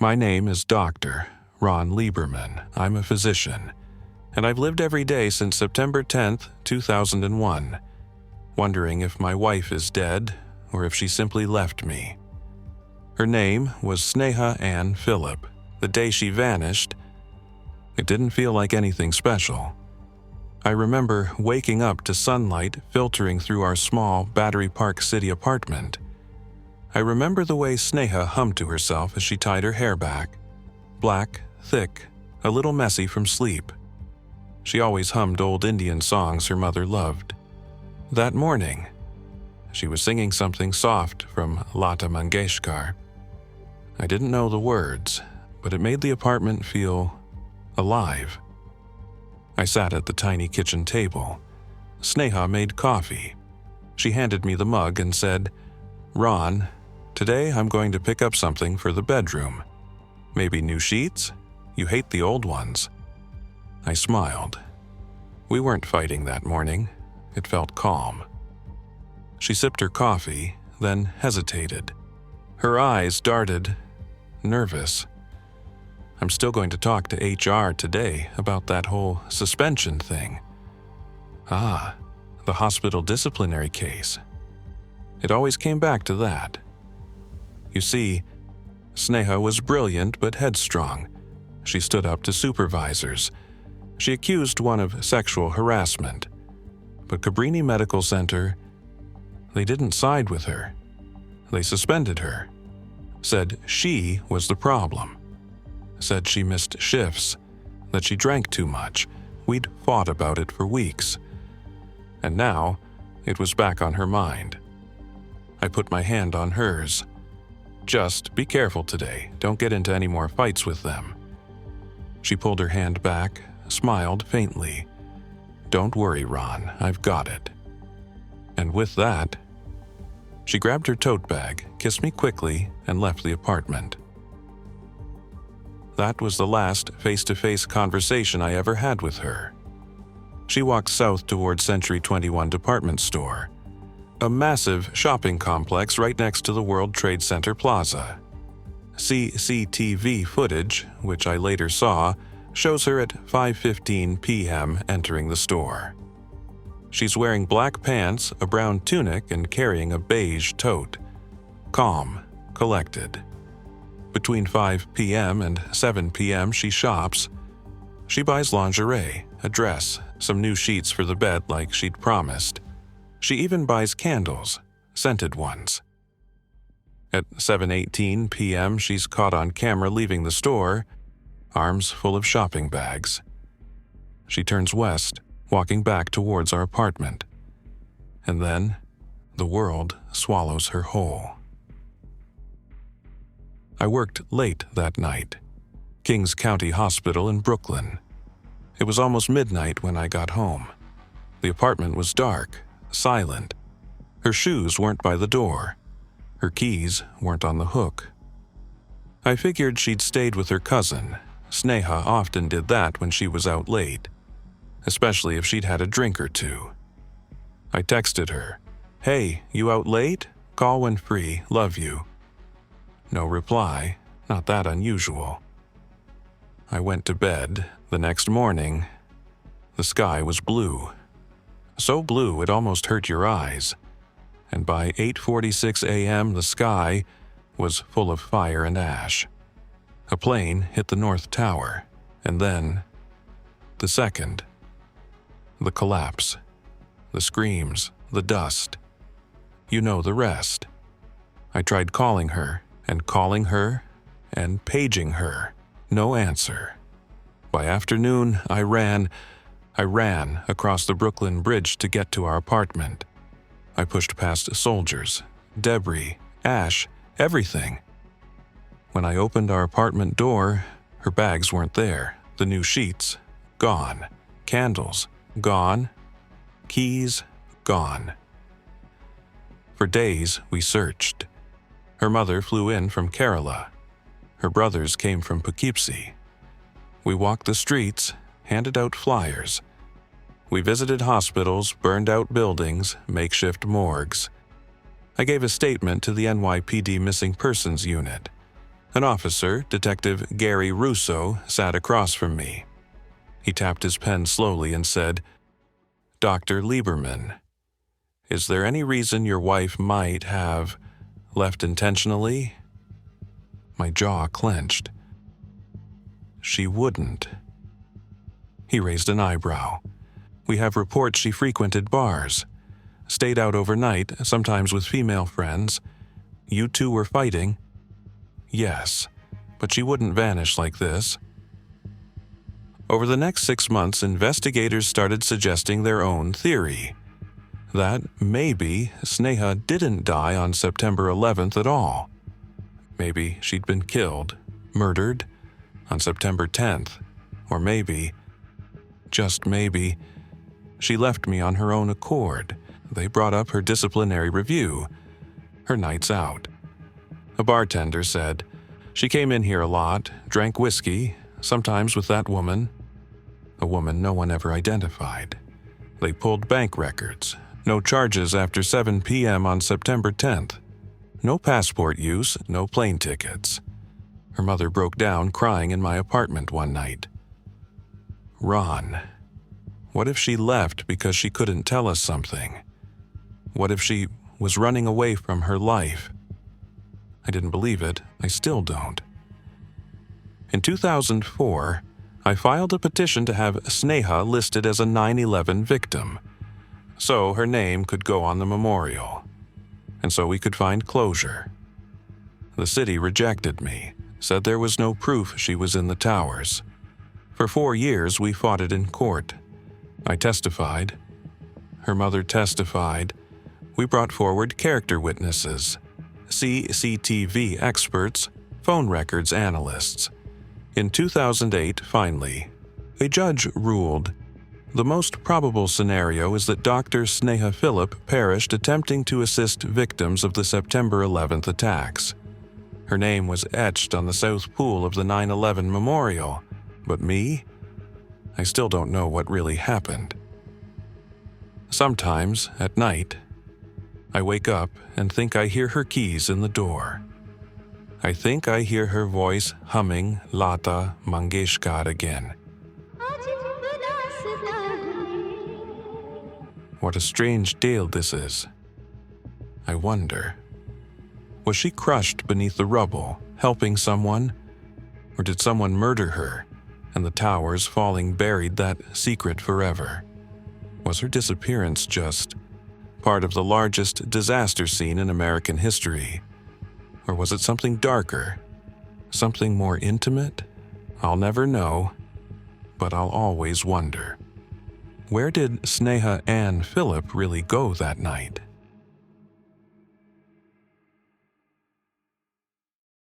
My name is Dr. Ron Lieberman. I'm a physician, and I've lived every day since September 10th, 2001, wondering if my wife is dead or if she simply left me. Her name was Sneha Anne Philip. The day she vanished, it didn't feel like anything special. I remember waking up to sunlight filtering through our small Battery Park City apartment. I remember the way Sneha hummed to herself as she tied her hair back. Black, thick, a little messy from sleep. She always hummed old Indian songs her mother loved. That morning, she was singing something soft from Lata Mangeshkar. I didn't know the words, but it made the apartment feel alive. I sat at the tiny kitchen table. Sneha made coffee. She handed me the mug and said, "Ron, today I'm going to pick up something for the bedroom. Maybe new sheets? You hate the old ones." I smiled. We weren't fighting that morning. It felt calm. She sipped her coffee, then hesitated. Her eyes darted, nervous. I'm still going to talk to HR today about that whole suspension thing. Ah, the hospital disciplinary case. It always came back to that. You see, Sneha was brilliant but headstrong. She stood up to supervisors. She accused one of sexual harassment. But Cabrini Medical Center, they didn't side with her. They suspended her. Said she was the problem. Said she missed shifts, that she drank too much. We'd fought about it for weeks. And now, it was back on her mind. I put my hand on hers. "Just be careful today. Don't get into any more fights with them." She pulled her hand back, smiled faintly. "Don't worry, Ron. I've got it." And with that, she grabbed her tote bag, kissed me quickly, and left the apartment. That was the last face-to-face conversation I ever had with her. She walked south toward Century 21 department store, a massive shopping complex right next to the World Trade Center Plaza. CCTV footage, which I later saw, shows her at 5:15 p.m. entering the store. She's wearing black pants, a brown tunic, and carrying a beige tote. Calm, collected. Between 5 p.m. and 7 p.m. she shops. She buys lingerie, a dress, some new sheets for the bed like she'd promised. She even buys candles, scented ones. At 7:18 p.m. she's caught on camera leaving the store, arms full of shopping bags. She turns west, walking back towards our apartment. And then, the world swallows her whole. I worked late that night. Kings County Hospital in Brooklyn. It was almost midnight when I got home. The apartment was dark, silent. Her shoes weren't by the door. Her keys weren't on the hook. I figured she'd stayed with her cousin. Sneha often did that when she was out late, especially if she'd had a drink or two. I texted her, "Hey, you out late? Call when free, love you." No reply, not that unusual. I went to bed. The next morning, the sky was blue. So blue it almost hurt your eyes. And by 8:46 a.m. the sky was full of fire and ash. A plane hit the North Tower, and then the second. The collapse, the screams, the dust. You know the rest. I tried calling her and paging her. No answer. By afternoon, I ran across the Brooklyn Bridge to get to our apartment. I pushed past soldiers, debris, ash, everything. When I opened our apartment door, her bags weren't there. The new sheets, gone. Candles, gone. Keys, gone. For days, we searched. Her mother flew in from Kerala. Her brothers came from Poughkeepsie. We walked the streets, handed out flyers. We visited hospitals, burned out buildings, makeshift morgues. I gave a statement to the NYPD Missing Persons Unit. An officer, Detective Gary Russo, sat across from me. He tapped his pen slowly and said, "Dr. Lieberman, is there any reason your wife might have left intentionally?" My jaw clenched. "She wouldn't." He raised an eyebrow. "We have reports she frequented bars, stayed out overnight, sometimes with female friends. You two were fighting?" "Yes, but she wouldn't vanish like this." Over the next 6 months, investigators started suggesting their own theory. That maybe Sneha didn't die on September 11th at all. Maybe she'd been killed, murdered, on September 10th. Or maybe, just maybe, she left me on her own accord. They brought up her disciplinary review, her nights out. A bartender said, "She came in here a lot, drank whiskey, sometimes with that woman." A woman no one ever identified. They pulled bank records. No charges after 7 p.m. on September 10th. No passport use, no plane tickets. Her mother broke down crying in my apartment one night. Ron. What if she left because she couldn't tell us something? What if she was running away from her life? I didn't believe it. I still don't. In 2004, I filed a petition to have Sneha listed as a 9/11 victim, so her name could go on the memorial, and so we could find closure. The city rejected me, said there was no proof she was in the towers. For 4 years, we fought it in court. I testified. Her mother testified. We brought forward character witnesses, CCTV experts, phone records analysts. In 2008, finally, a judge ruled. The most probable scenario is that Dr. Sneha Philip perished attempting to assist victims of the September 11th attacks. Her name was etched on the south pool of the 9/11 memorial, but me? I still don't know what really happened. Sometimes, at night, I wake up and think I hear her keys in the door. I think I hear her voice humming Lata Mangeshkar again. What a strange tale this is. I wonder, was she crushed beneath the rubble, helping someone? Or did someone murder her, and the towers falling buried that secret forever? Was her disappearance just part of the largest disaster scene in American history? Or was it something darker, something more intimate? I'll never know, but I'll always wonder. Where did Sneha Anne Philip really go that night?